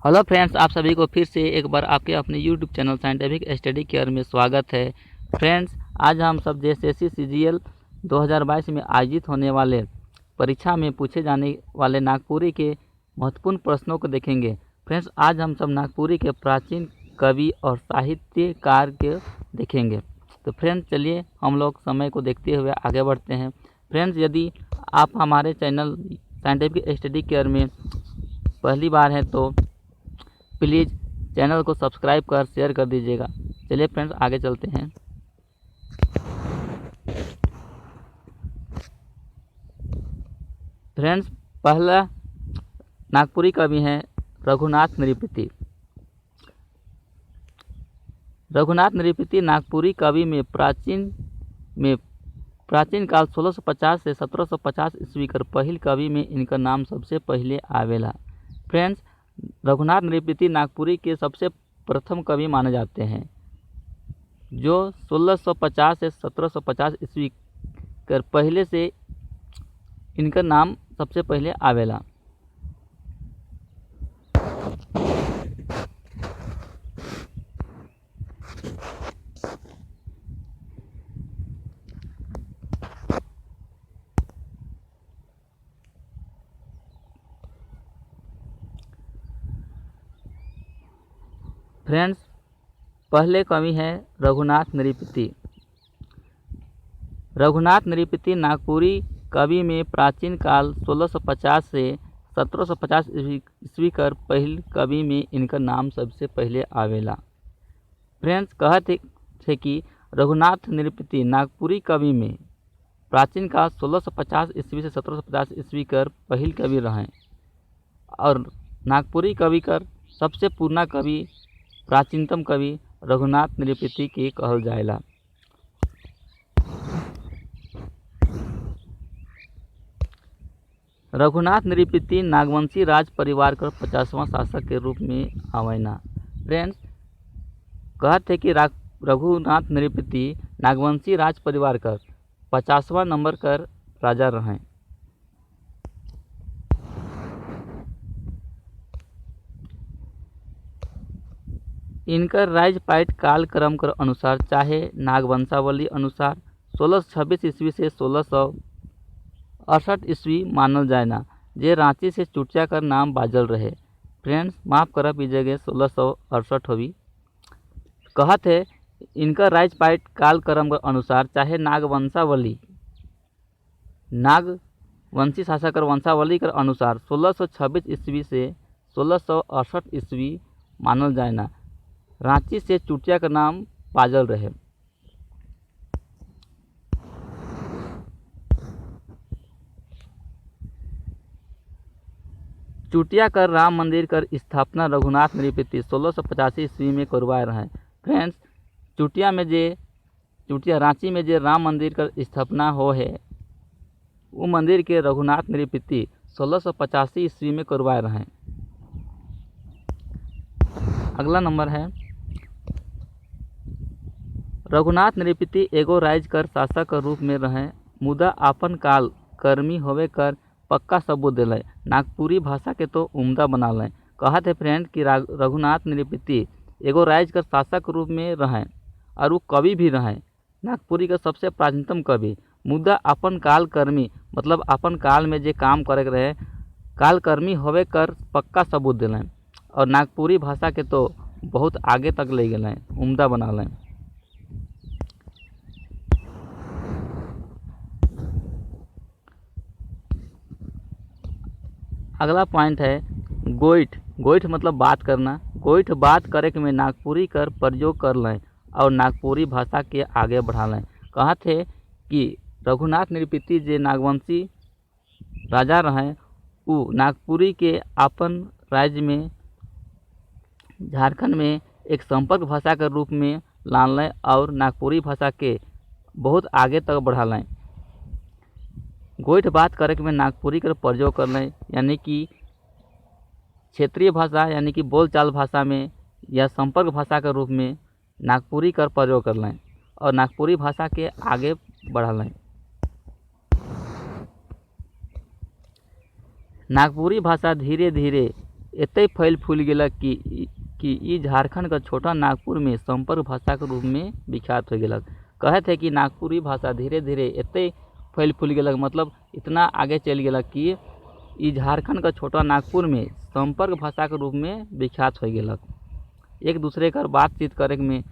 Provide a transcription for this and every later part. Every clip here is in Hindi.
हेलो फ्रेंड्स, आप सभी को फिर से एक बार आपके अपने YouTube channel scientific study care में स्वागत है। फ्रेंड्स, आज हम सब जेएसएससी सीजीएल 2022 में आयोजित होने वाले परीक्षा में पूछे जाने वाले नागपुरी के महत्वपूर्ण प्रश्नों को देखेंगे। फ्रेंड्स, आज हम सब नागपुरी के प्राचीन कवि और साहित्यकार के देखेंगे। तो फ्रेंड्स, चलिए हम लोग समय को देखते हुए आगे बढ़ते हैं। फ्रेंड्स, यदि आप हमारे चैनल साइंटिफिक स्टडी केयर में पहली बार हैं तो प्लीज़ चैनल को सब्सक्राइब कर शेयर कर दीजिएगा। चलिए फ्रेंड्स, आगे चलते हैं। फ्रेंड्स, पहला नागपुरी कवि हैं रघुनाथ नृपति। रघुनाथ नृपति नागपुरी कवि में प्राचीन काल 1650 से 1750 ईस्वी कर पहिल कवि में इनका नाम सबसे पहले आवेला। फ्रेंड्स, रघुनाथ नृपति नागपुरी के सबसे प्रथम कवि माने जाते हैं, जो 1650 से 1750 ईस्वी कर पहले से इनका नाम सबसे पहले आवेला। फ्रेंड्स, पहले कवि हैं रघुनाथ नृपति। रघुनाथ नृपति नागपुरी कवि में प्राचीन काल 1650 से 1750 ईस्वी कर पहिल कवि में इनका नाम सबसे पहले आवेला। फ्रेंड्स, कहते थे कि रघुनाथ नृपति नागपुरी कवि में प्राचीन काल 1650 ईस्वी से 1750 ईस्वी कर पहिल कवि रहे और नागपुरी कवि कर सबसे पुराना कवि प्राचीनतम कवि रघुनाथ नृपति के कहल जाएला। रघुनाथ नृपति नागवंशी राज परिवार का 50वां शासक के रूप में आवेना। फ्रेंड्स, कहते कि रघुनाथ नृपति नागवंशी राज परिवार का 50वां नंबर कर राजा रहे। इनका राज्यपाट कालक्रम के अनुसार चाहे नागवंशावली अनुसार 1626 ईस्वी से 1668 ईस्वी मानल जाएना, जे रांची से चुटिया कर नाम बाजल रहे। फ्रेंड्स, माफ़ करा पीजिएगा, 1668 होगी। कहत है इनका राज्यपाट कालक्रम के अनुसार चाहे नागवंशी शासक वंशावली के अनुसार 1626 ईस्वी से 1668 ईस्वी मानल जाएना, रांची से चुटिया का नाम बाजल रहे। चुटिया कर राम मंदिर कर स्थापना रघुनाथ नृपति 1685 ईस्वी में करवाए रहे। फ्रेंड्स, चुटिया रांची में जे राम मंदिर कर स्थापना हो है, वो मंदिर के रघुनाथ नृपति 1685 ईस्वी में करवाए रहे। अगला नंबर है, रघुनाथ नृपति एगो राज्य कर शासक के रूप में रहे, मुदा अपन काल कर्मी होवे कर पक्का सबूत दिले, नागपुरी भाषा के तो उम्दा बना लें। कहत है फ्रेंड कि रघुनाथ नृपति एगो राज्य कर शासक के रूप में रहे और वो कवि भी रहे, नागपुरी का सबसे प्राचीनतम कवि, मुदा अपन काल कर्मी मतलब अपन काल में जे काम करे रहे काल कर्मी होवे कर पक्का सबूत दिले और नागपुरी भाषा के तो बहुत आगे तक ले गए, उम्दा बना लें। अगला पॉइंट है गोइठ मतलब बात करना। गोइठ बात करे में नागपुरी कर प्रयोग कर लें और नागपुरी भाषा के आगे बढ़ा लें। कहत है कि रघुनाथ नृपति जे नागवंशी राजा रहे, वो नागपुरी के अपन राज्य में झारखंड में एक संपर्क भाषा के रूप में लान लें और नागपुरी भाषा के बहुत आगे तक बढ़ा लें। गोइठ बात करे में नागपुरी का प्रयोग कर लें, यानी कि क्षेत्रीय भाषा यानी कि बोलचाल भाषा में या संपर्क भाषा के रूप में नागपुरी का प्रयोग कर लें और नागपुरी भाषा के आगे बढ़ा लें। नागपुरी भाषा धीरे धीरे एते फैल फूल गेला कि ई झारखंड का छोटा नागपुर में संपर्क भाषा के रूप में विख्यात हो गेलक। कहत है कि नागपुरी भाषा धीरे धीरे एते फैल फूल गेलक, मतलब इतना आगे चल गेलक कि ई झारखंड का छोटा नागपुर में संपर्क भाषा के रूप में विख्यात हो गेलक। एक दूसरे कर बातचीत करे में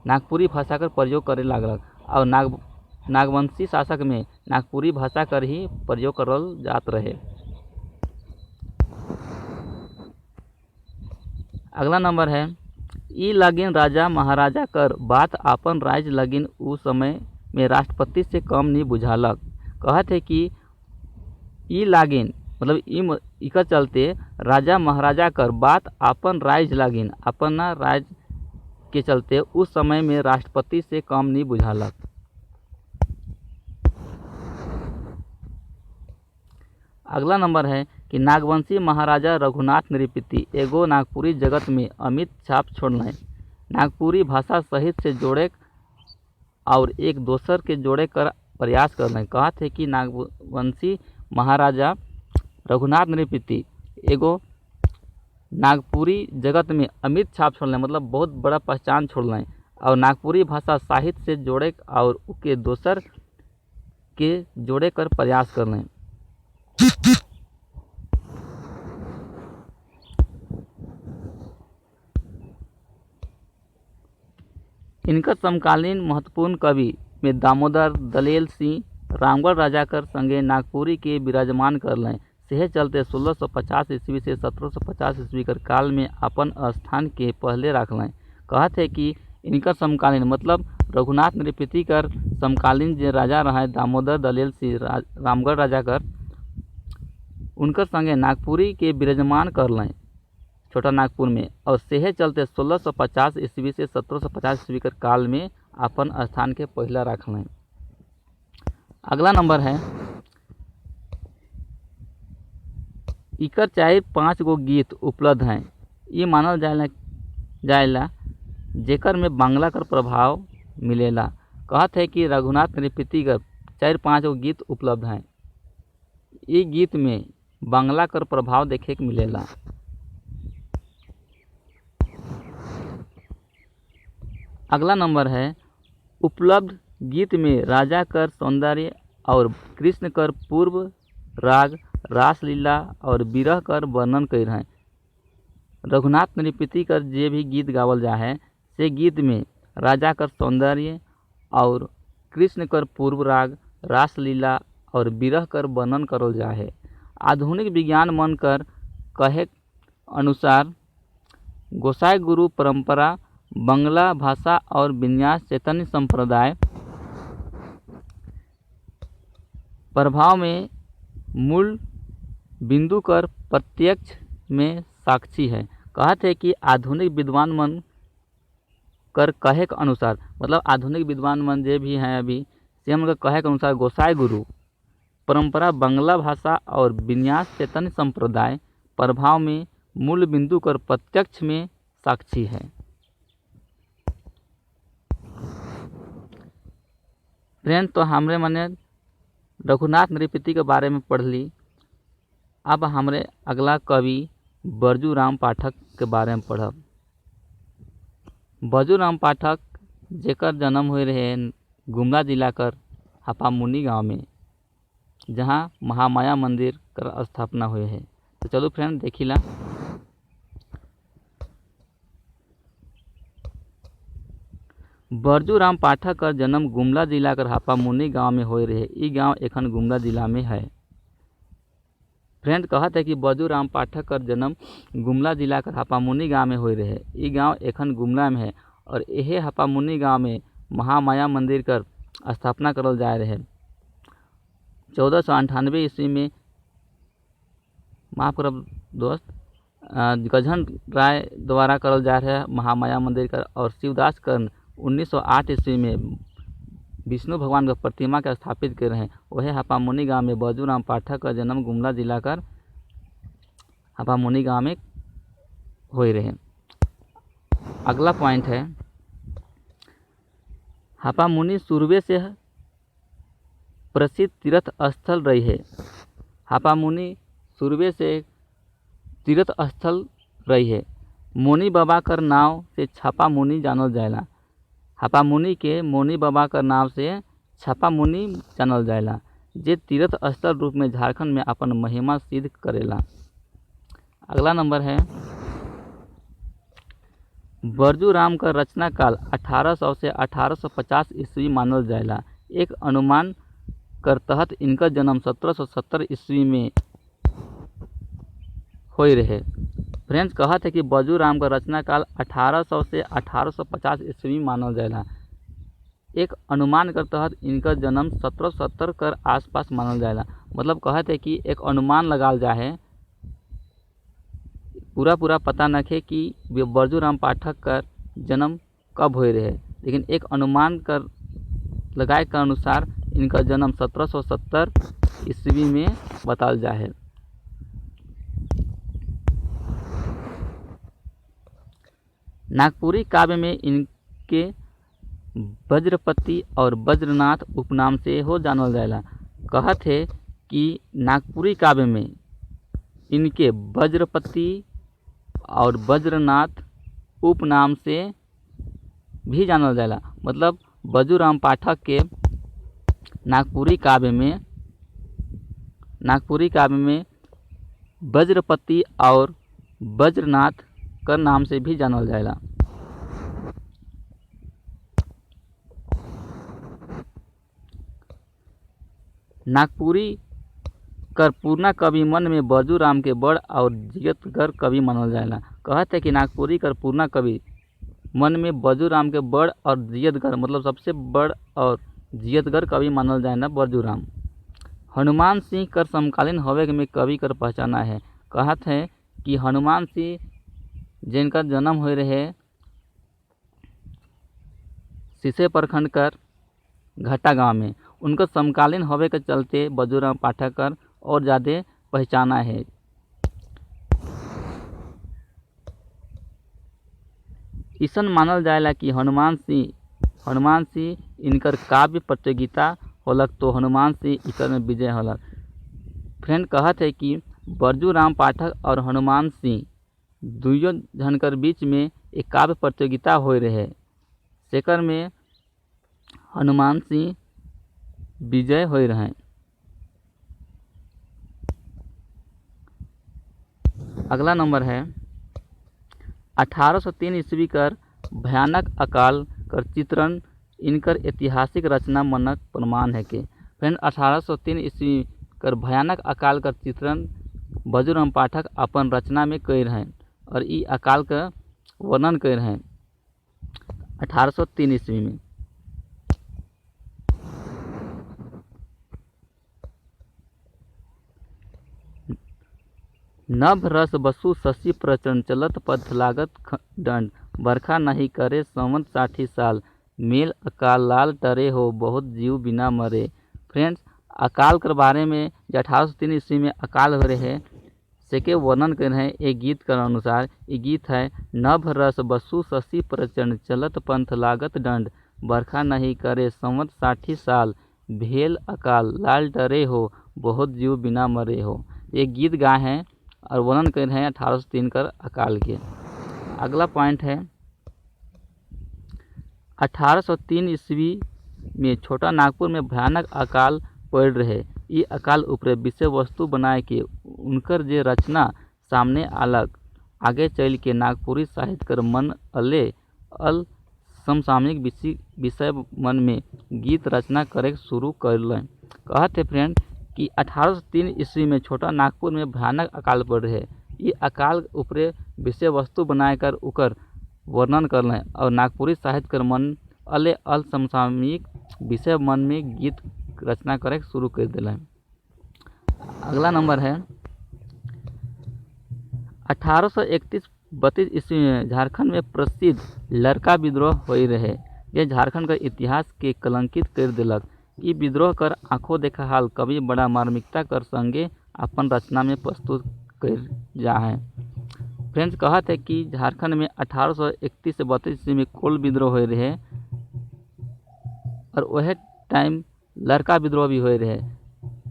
नागपुरी भाषा का प्रयोग करे लागलक और नागवंशी शासक में नागपुरी भाषा कर ही प्रयोग करल जात रहे। अगला नंबर है, ई लगिन राजा महाराजा कर बात आपन राज्य लगिन उ समय में राष्ट्रपति से कम नहीं बुझालक। कहत है कि ई लागिन मतलब इकर चलते राजा महाराजा कर बात आपन राज्य लागिन अपना राज्य के चलते उस समय में राष्ट्रपति से कम नहीं बुझालक। अगला नंबर है कि नागवंशी महाराजा रघुनाथ नृपति एगो नागपुरी जगत में अमिट छाप छोड़लें। नागपुरी भाषा सहित से जोड़े और एक दोसर के जोड़े कर प्रयास करलें। कहत है कि नागवंशी महाराजा रघुनाथ नृपति एगो नागपुरी जगत में अमिट छाप छोड़लें, मतलब बहुत बड़ा पहचान छोड़लें और नागपुरी भाषा साहित्य से जोड़े और उसके दोसर के जोड़े कर प्रयास करलें। इनका समकालीन महत्वपूर्ण कवि में दामोदर दलेल सिंह रामगढ़ राजा कर संगे नागपुरी के विराजमान करलें। सेहे चलते 1650 ईस्वी से 1750 ईस्वी कर काल में अपन स्थान के पहले रखलें। कहत है कि इनका समकालीन मतलब रघुनाथ नृपति कर समकालीन जो राजा रहे दामोदर दलेल सिंह रामगढ़ राजा कर, उनकर संगे नागपुरी के विराजमान करलें छोटा नागपुर में और सेहे चलते 1650 ईस्वी से 1750 ईस्वी कर काल में अपन स्थान के पहला रखलें। अगला नंबर है, इकर 4-5 गो गीत उपलब्ध हैं। ये मानल जाएला जेकर में बांग्ला कर प्रभाव मिलेला। कहत है कि रघुनाथ नृपति का 4-5 गो गीत उपलब्ध हैं। ये गीत में बांग्ला कर प्रभाव देखे के मिलेला। अगला नंबर है, उपलब्ध गीत में राजा कर सौंदर्य और कृष्ण कर पूर्व राग रासलीला और विरह कर वर्णन कर हैं। रघुनाथ नृपति कर जे भी गीत गावल जा है से गीत में राजा कर सौंदर्य और कृष्ण कर पूर्व राग रासलीला और विरह कर वर्णन करल जा है। आधुनिक विज्ञान मन कर कहे अनुसार गोसाई गुरु परंपरा बंगला भाषा और विन्यास चैतन्य संप्रदाय प्रभाव में मूल बिंदु कर प्रत्यक्ष में साक्षी है। कहत है कि आधुनिक विद्वान मन कर कहे के अनुसार मतलब आधुनिक विद्वान मन जे भी हैं अभी से हम कहे के अनुसार गोसाई गुरु परंपरा बंगला भाषा और विन्यास चैतन्य संप्रदाय प्रभाव में मूल बिंदु कर प्रत्यक्ष में साक्षी है। फ्रेंड, तो हमरे मने रघुनाथ नृपति के बारे में पढ़ ली। अब हमरे अगला कवि बरजू-राम पाठक के बारे में पढ़ब। बरजू-राम पाठक जेकर जन्म हुए रहे गुमला जिला कर हापामुनी गांव में, जहां महामाया मंदिर कर स्थापना हुए है। तो चलो फ्रेंड देखिला। बरजू-राम पाठक का जन्म गुमला जिला कर हापामुनी गांव में होए रहे। ई गांव एखन गुमला जिला में है। फ्रेंड, कहत है कि बरजू-राम पाठक का जन्म गुमला जिला कर हापामुनी गांव में होए रहे। ई गांव एखन गुमला में है और यहे हापामुनी गांव में महामाया मंदिर कर स्थापना करल जाए रहे 1498 ईस्वी में। माफ करब दोस्त, गजहन राय द्वारा करल जा रहा है महामाया मंदिर का। और शिवदास कर्ण 1908 ईस्वी में विष्णु भगवान का प्रतिमा के स्थापित कर रहे हैं। वह हापामुनी गांव में बरजू-राम पाठक का जन्म गुमला जिला कर हापामुनी गांव में हुए रहे। अगला पॉइंट है, हापामुनी सूर्वे से प्रसिद्ध तीर्थ स्थल रही है। हापामुनी सूर्वे से तीर्थ स्थल रही है। मोनी बाबा कर नाव से छापा मुनि जानल जाएला। हापा मुनि के मोनी बाबा कर नाव से छापा मुनि जानल जाएला, जे तीर्थ स्थल रूप में झारखंड में अपन महिमा सिद्ध करेला। अगला नंबर है बरजू राम का रचना काल 1800 से 1850 ईस्वी मानल जाएला। एक अनुमान कर तहत इनका जन्म 1770 ईस्वी में होई रहे। फ्रेंड्स कहत है कि बरजू राम का रचना काल 1800 से 1850 ईस्वी मानल जाएला। एक अनुमान कर तहत इनका जन्म 1770 कर आसपास मानल जाएला। मतलब कहत है कि एक अनुमान लगाल जा है, पूरा पता नखे कि बरजू राम पाठक का जन्म कब हो रहे, लेकिन एक अनुमान कर लगाए के अनुसार इनका जन्म 1770 ईस्वी में बताल जा है। नागपुरी काव्य में इनके वज्रपति और वज्रनाथ उपनाम से हो जानल जाएला। कहत है कि नागपुरी काव्य में इनके वज्रपति और वज्रनाथ उपनाम से भी जानल जाएला। मतलब बरजू राम पाठक के नागपुरी काव्य में वज्रपति और वज्रनाथ कर नाम से भी जानल जाएला। नागपुरी कर पूर्णा कवि मन में बरजू राम के बड़ और जियतगर कवि मानल जाएला। कहत है कि नागपुरी कर पूर्णा कवि मन में बरजू राम के बड़ और जियतगर मतलब सबसे बड़ और जियतगर कवि मानल जाएला बरजू राम। हनुमान सिंह कर समकालीन होवे में कवि कर पहचाना है। कहत है कि हनुमान सिंह जिनका जन्म हो रहे सीसे प्रखंड कर घाटा गांव में, उनका समकालीन होवे के चलते बरजू राम पाठक कर और ज़्यादा पहचाना है। ईसन मानल जाएला कि हनुमान सिंह इनकर काव्य प्रतियोगिता होलक तो हनुमान सिंह इकर में विजय होलक। फ्रेंड कहत है कि बरजू राम पाठक और हनुमान सिंह दुइयों झनकर बीच में एक काव्य प्रतियोगिता हो रहे, सेकर में हनुमान सिंह विजय हो रहे। अगला नंबर है 1803 ईस्वी कर भयानक अकाल कर चित्रण इनकर ऐतिहासिक रचना मनक प्रमाण है के। फ्रेंड 1803 ईस्वी कर भयानक अकाल कर चित्रण बरजू राम पाठक अपन रचना में कई रहे और ई अकाल का वर्णन कर रहे 1803 ईस्वी में। नभ रस बसु शशि प्रचंड चलत पथ लागत दंड बरखा नहीं करे संवत 60 साल मेल अकाल लाल टरे हो बहुत जीव बिना मरे। फ्रेंड्स अकाल के बारे में जो 1803 ईस्वी में अकाल हो रहे सेके वर्णन कर रहे हैं एक गीत के अनुसार। ये गीत है नभ रस बसु शशि प्रचंड चलत पंथ लागत दंड बरखा नहीं करे संवत 60 साल भेल अकाल लाल डरे हो बहुत जीव बिना मरे हो। ये गीत गाए हैं और वर्णन कर रहे हैं 1803 कर अकाल के। अगला पॉइंट है 1803 ईस्वी में छोटा नागपुर में भयानक अकाल पड़ रहे। ये अकाल ऊपर विषय वस्तु बनाए के उनकर जे रचना सामने आलक आगे चल के नागपुरी साहित्य कर मन अल समसामयिक विषय मन में गीत रचना करे शुरू कर लें। कहत है फ्रेंड कि 1803 ईस्वी में छोटा नागपुर में भयानक अकाल पड़ रहे। ये अकाल ऊपर विषय वस्तु बनाकर उकर वर्णन कर लें और नागपुरी साहित्य कर मन अल समसामयिक विषय मन में गीत रचना करे शुरू कर दिले। अगला नंबर है 1831-32 ईस्वी में झारखंड में प्रसिद्ध लड़का विद्रोह हो रहे। यह झारखंड का इतिहास के कलंकित कर दिलक। ई विद्रोह कर आंखों देखा हाल कवि बड़ा मार्मिकता कर संगे अपन रचना में प्रस्तुत कर जा है। फ्रेंड्स कहत है कि झारखंड में 1831 से 32 ईस्वी में कोल विद्रोह हो रहे और वह टाइम लड़का विद्रोह भी हो रहे।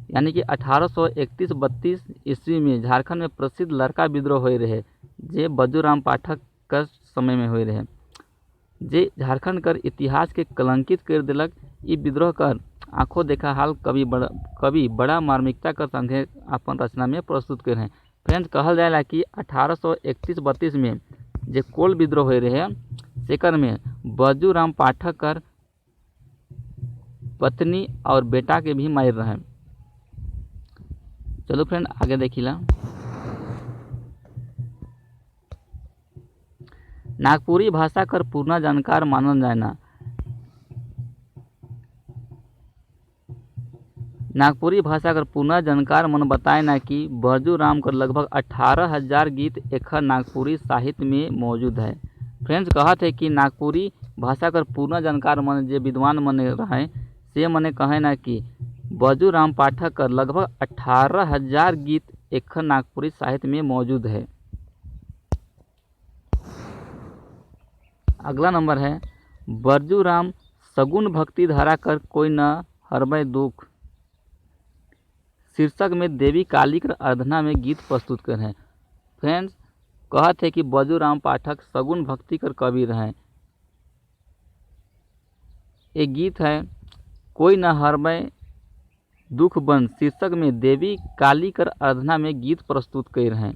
यानी कि 1831-32 ईस्वी में झारखंड में प्रसिद्ध लड़का विद्रोह हुए रहे जे बजूराम पाठक के समय में हुए रहे जे झारखंड कर इतिहास के कलंकित कर दिलक। ई विद्रोह कर आंखों देखा हाल कवि बड़ा मार्मिकता कर संगे अपन रचना में प्रस्तुत कर हैं। फ्रेंड्स कहल जाएला कि 1831-32 में जे कोल विद्रोह हुए रहे सेकर में बजूराम पाठक कर पत्नी और बेटा के भी मार रहे। चलो फ्रेंड आगे देखिला। नागपुरी भाषा कर पूर्ण जानकार मानल जाना। नागपुरी भाषा कर पूर्ण जानकार मन बताए ना कि बजूराम कर लगभग 18,000 गीत एखर नागपुरी साहित्य में मौजूद है। फ्रेंड्स कहत है कि नागपुरी भाषा कर पूर्ण जानकार मन जे विद्वान मन रहे से मने कहे ना कि बजूराम पाठक कर लगभग 18,000 गीत एखर नागपुरी साहित्य में मौजूद है। अगला नंबर है बजूराम सगुन भक्ति धारा कर कोई न हरबै दुख शीर्षक में देवी काली कर आराधना में गीत प्रस्तुत कर हैं। फ्रेंड्स कहत है कि बजूराम पाठक सगुन भक्ति कर कवि रहे। एक गीत है कोई न हरबै दुख बन शीर्षक में देवी काली कर आराधना में गीत प्रस्तुत कर हैं।